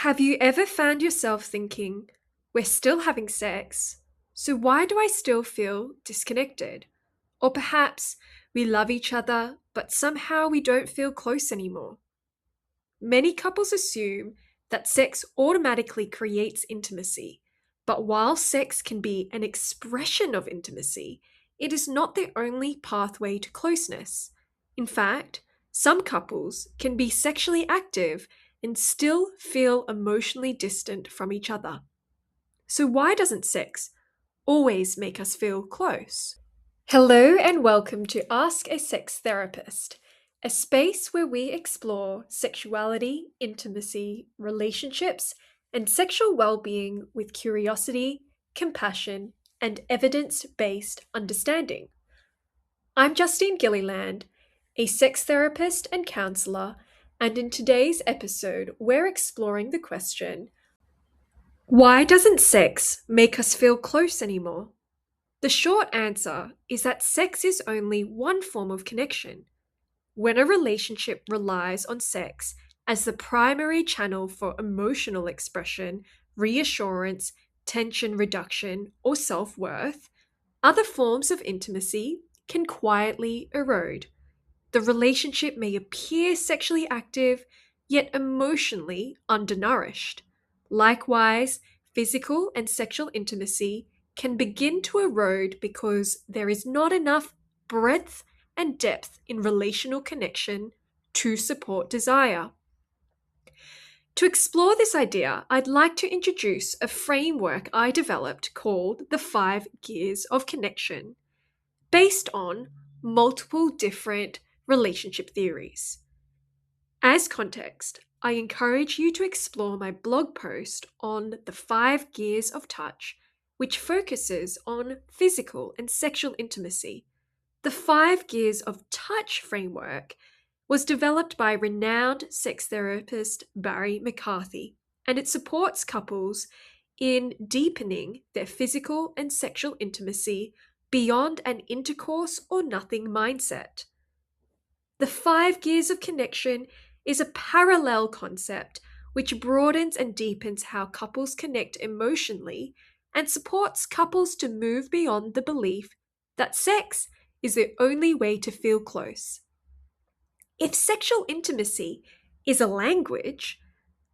Have you ever found yourself thinking, we're still having sex, so why do I still feel disconnected? Or perhaps we love each other, but somehow we don't feel close anymore. Many couples assume that sex automatically creates intimacy, but while sex can be an expression of intimacy, it is not the only pathway to closeness. In fact, some couples can be sexually active and still feel emotionally distant from each other. So, why doesn't sex always make us feel close? Hello, and welcome to Ask a Sex Therapist, a space where we explore sexuality, intimacy, relationships, and sexual well-being with curiosity, compassion, and evidence-based understanding. I'm Justine Gilliland, a sex therapist and counselor, and in today's episode, we're exploring the question, why doesn't sex make us feel close anymore? The short answer is that sex is only one form of connection. When a relationship relies on sex as the primary channel for emotional expression, reassurance, tension reduction, or self-worth, other forms of intimacy can quietly erode. The relationship may appear sexually active, yet emotionally undernourished. Likewise, physical and sexual intimacy can begin to erode because there is not enough breadth and depth in relational connection to support desire. To explore this idea, I'd like to introduce a framework I developed called the 5 Gears of Connection, based on multiple different relationship theories. As context, I encourage you to explore my blog post on the 5 Gears of Touch, which focuses on physical and sexual intimacy. The 5 Gears of Touch framework was developed by renowned sex therapist Barry McCarthy, and it supports couples in deepening their physical and sexual intimacy beyond an intercourse or nothing mindset. The 5 Gears of Connection is a parallel concept which broadens and deepens how couples connect emotionally and supports couples to move beyond the belief that sex is the only way to feel close. If sexual intimacy is a language,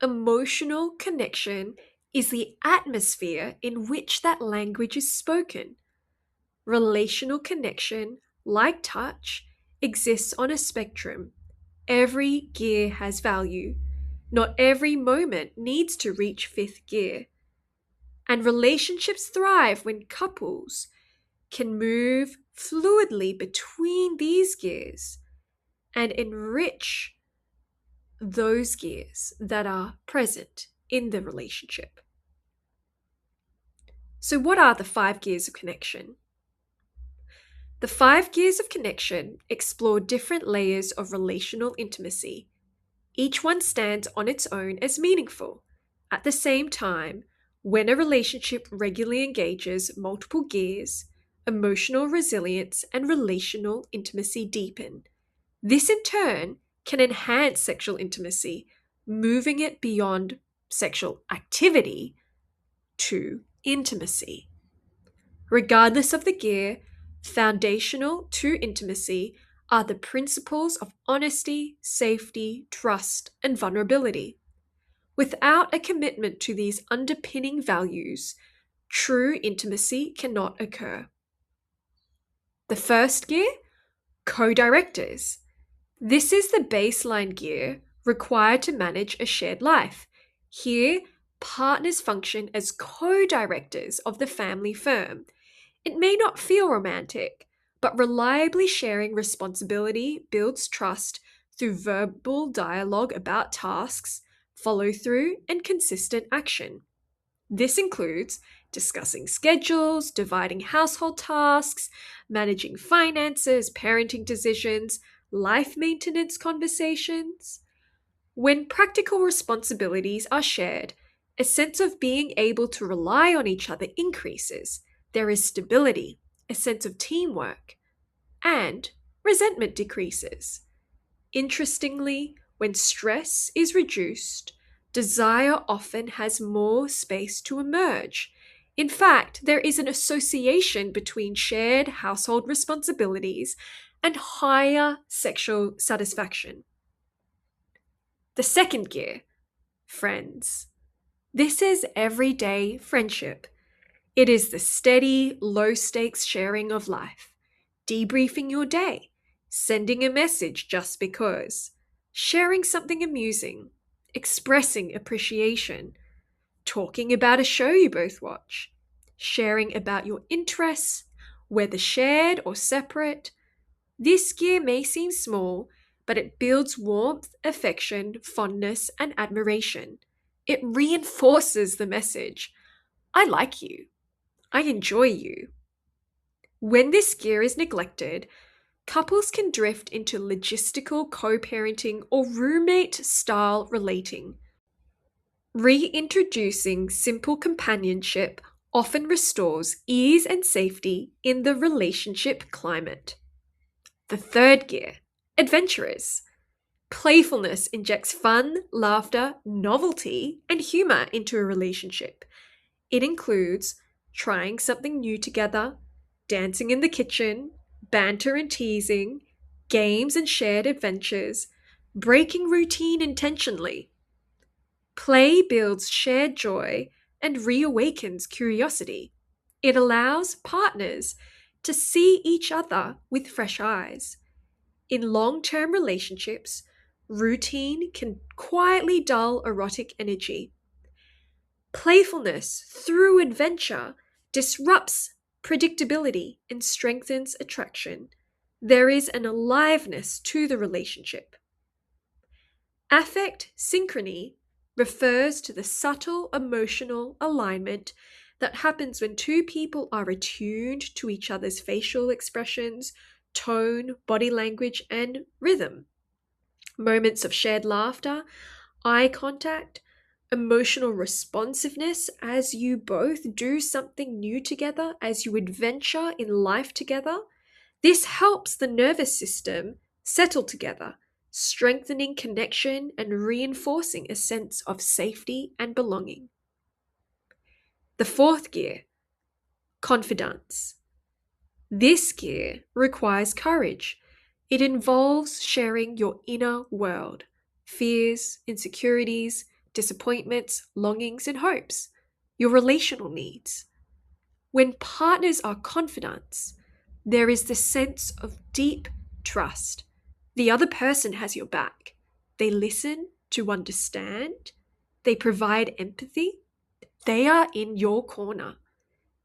emotional connection is the atmosphere in which that language is spoken. Relational connection, like touch, exists on a spectrum. Every gear has value. Not every moment needs to reach 5th gear. And relationships thrive when couples can move fluidly between these gears and enrich those gears that are present in the relationship. So, what are the 5 gears of connection? The 5 Gears of Connection explore different layers of relational intimacy. Each one stands on its own as meaningful. At the same time, when a relationship regularly engages multiple gears, emotional resilience and relational intimacy deepen. This in turn can enhance sexual intimacy, moving it beyond sexual activity to intimacy. Regardless of the gear, foundational to intimacy are the principles of honesty, safety, trust, and vulnerability. Without a commitment to these underpinning values, true intimacy cannot occur. The first gear, co-directors. This is the baseline gear required to manage a shared life. Here, partners function as co-directors of the family firm. It may not feel romantic, but reliably sharing responsibility builds trust through verbal dialogue about tasks, follow-through, and consistent action. This includes discussing schedules, dividing household tasks, managing finances, parenting decisions, life maintenance conversations. When practical responsibilities are shared, a sense of being able to rely on each other increases. There is stability, a sense of teamwork, and resentment decreases. Interestingly, when stress is reduced, desire often has more space to emerge. In fact, there is an association between shared household responsibilities and higher sexual satisfaction. The second gear, friends. This is everyday friendship. It is the steady, low stakes sharing of life, debriefing your day, sending a message just because, sharing something amusing, expressing appreciation, talking about a show you both watch, sharing about your interests, whether shared or separate. This gear may seem small, but it builds warmth, affection, fondness, and admiration. It reinforces the message: I like you. I enjoy you. When this gear is neglected, couples can drift into logistical co-parenting or roommate-style relating. Reintroducing simple companionship often restores ease and safety in the relationship climate. The third gear, adventurers. Playfulness injects fun, laughter, novelty, and humor into a relationship. It includes trying something new together, dancing in the kitchen, banter and teasing, games and shared adventures, breaking routine intentionally. Play builds shared joy and reawakens curiosity. It allows partners to see each other with fresh eyes. In long-term relationships, routine can quietly dull erotic energy. Playfulness through adventure disrupts predictability and strengthens attraction. There is an aliveness to the relationship. Affect synchrony refers to the subtle emotional alignment that happens when two people are attuned to each other's facial expressions, tone, body language, and rhythm. Moments of shared laughter, eye contact, emotional responsiveness as you both do something new together, as you adventure in life together. This helps the nervous system settle together, strengthening connection and reinforcing a sense of safety and belonging. The fourth gear, confidence. This gear requires courage. It involves sharing your inner world, fears, insecurities, disappointments, longings, and hopes, your relational needs. When partners are confident, there is this sense of deep trust. The other person has your back. They listen to understand. They provide empathy. They are in your corner.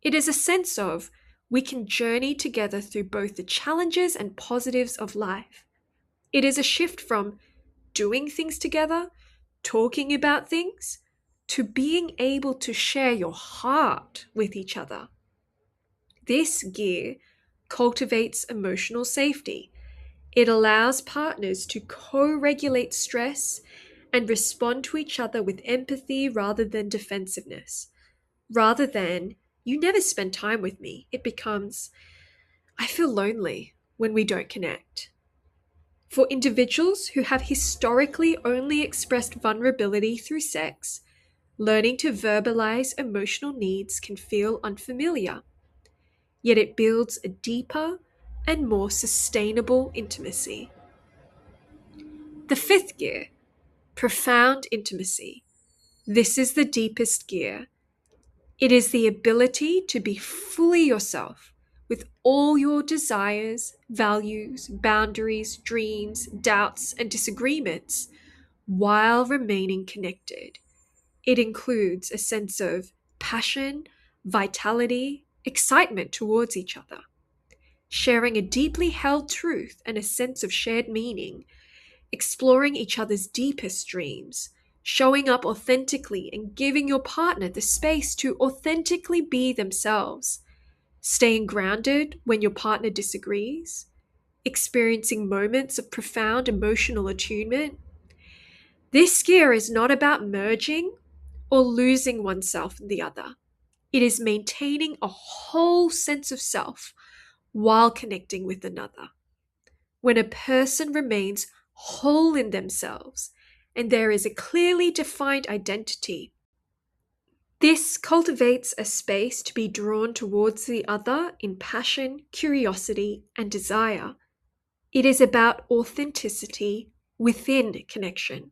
It is a sense of we can journey together through both the challenges and positives of life. It is a shift from doing things together, talking about things, to being able to share your heart with each other. This gear cultivates emotional safety. It allows partners to co-regulate stress and respond to each other with empathy rather than defensiveness. Rather than, you never spend time with me, it becomes, I feel lonely when we don't connect. For individuals who have historically only expressed vulnerability through sex, learning to verbalize emotional needs can feel unfamiliar. Yet it builds a deeper and more sustainable intimacy. The fifth gear, profound intimacy. This is the deepest gear. It is the ability to be fully yourself with all your desires, values, boundaries, dreams, doubts, and disagreements while remaining connected. It includes a sense of passion, vitality, excitement towards each other, sharing a deeply held truth and a sense of shared meaning, exploring each other's deepest dreams, showing up authentically and giving your partner the space to authentically be themselves, staying grounded when your partner disagrees, experiencing moments of profound emotional attunement. This gear is not about merging or losing oneself in the other. It is maintaining a whole sense of self while connecting with another. When a person remains whole in themselves and there is a clearly defined identity. This cultivates a space to be drawn towards the other in passion, curiosity, and desire. It is about authenticity within connection.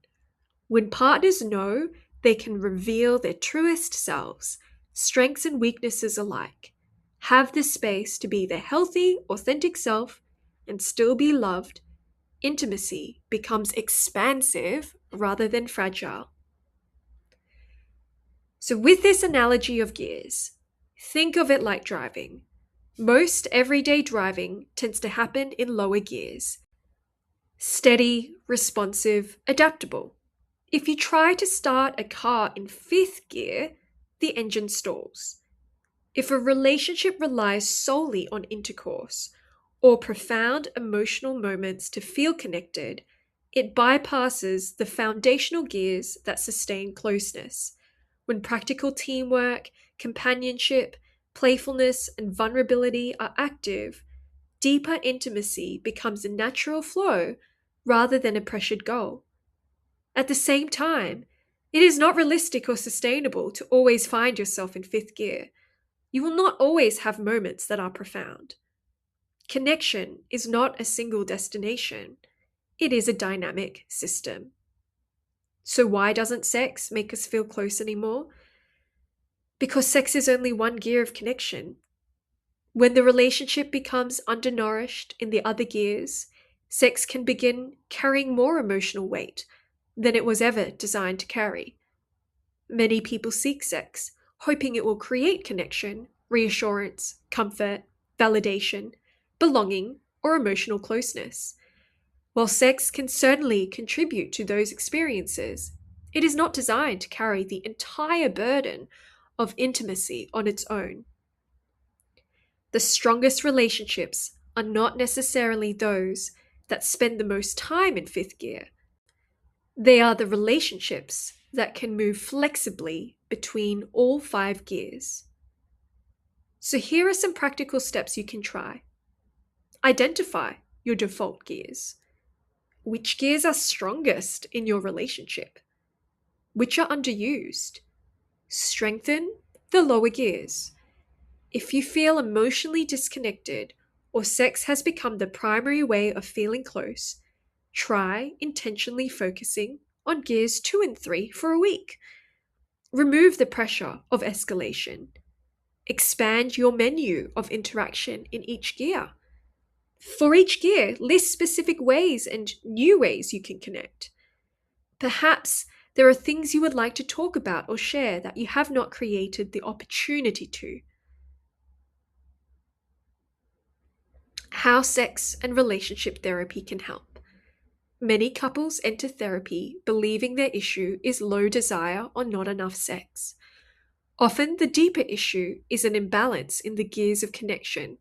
When partners know they can reveal their truest selves, strengths and weaknesses alike, have the space to be their healthy, authentic self, and still be loved, intimacy becomes expansive rather than fragile. So, with this analogy of gears, think of it like driving. Most everyday driving tends to happen in lower gears. Steady, responsive, adaptable. If you try to start a car in fifth gear, the engine stalls. If a relationship relies solely on intercourse or profound emotional moments to feel connected, it bypasses the foundational gears that sustain closeness. When practical teamwork, companionship, playfulness, and vulnerability are active, deeper intimacy becomes a natural flow rather than a pressured goal. At the same time, it is not realistic or sustainable to always find yourself in fifth gear. You will not always have moments that are profound. Connection is not a single destination. It is a dynamic system. So why doesn't sex make us feel close anymore? Because sex is only one gear of connection. When the relationship becomes undernourished in the other gears, sex can begin carrying more emotional weight than it was ever designed to carry. Many people seek sex, hoping it will create connection, reassurance, comfort, validation, belonging, or emotional closeness. While sex can certainly contribute to those experiences, it is not designed to carry the entire burden of intimacy on its own. The strongest relationships are not necessarily those that spend the most time in fifth gear. They are the relationships that can move flexibly between all five gears. So here are some practical steps you can try. Identify your default gears. Which gears are strongest in your relationship? Which are underused? Strengthen the lower gears. If you feel emotionally disconnected or sex has become the primary way of feeling close, try intentionally focusing on gears 2 and 3 for a week. Remove the pressure of escalation. Expand your menu of interaction in each gear. For each gear, list specific ways and new ways you can connect. Perhaps there are things you would like to talk about or share that you have not created the opportunity to. How sex and relationship therapy can help. Many couples enter therapy believing their issue is low desire or not enough sex. Often the deeper issue is an imbalance in the gears of connection.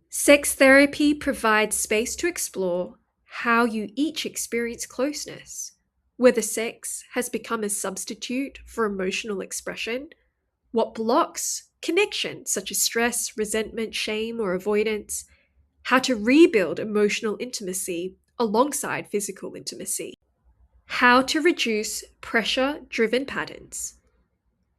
Sex therapy provides space to explore how you each experience closeness, whether sex has become a substitute for emotional expression, what blocks connection, such as stress, resentment, shame, or avoidance, how to rebuild emotional intimacy alongside physical intimacy, how to reduce pressure-driven patterns.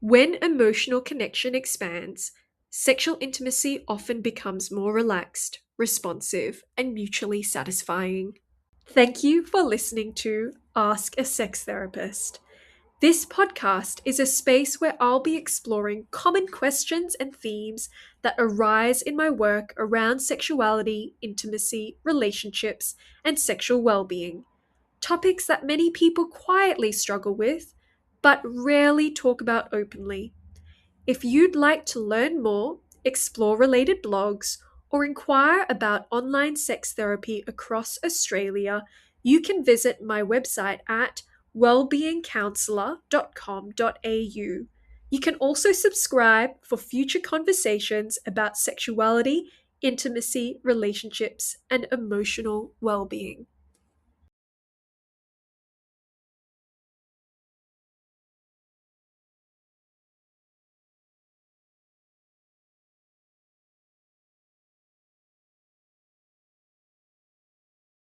When emotional connection expands, sexual intimacy often becomes more relaxed, responsive, and mutually satisfying. Thank you for listening to Ask a Sex Therapist. This podcast is a space where I'll be exploring common questions and themes that arise in my work around sexuality, intimacy, relationships, and sexual well-being. Topics that many people quietly struggle with, but rarely talk about openly. If you'd like to learn more, explore related blogs, or inquire about online sex therapy across Australia, you can visit my website at wellbeingcounsellor.com.au. You can also subscribe for future conversations about sexuality, intimacy, relationships, and emotional well-being.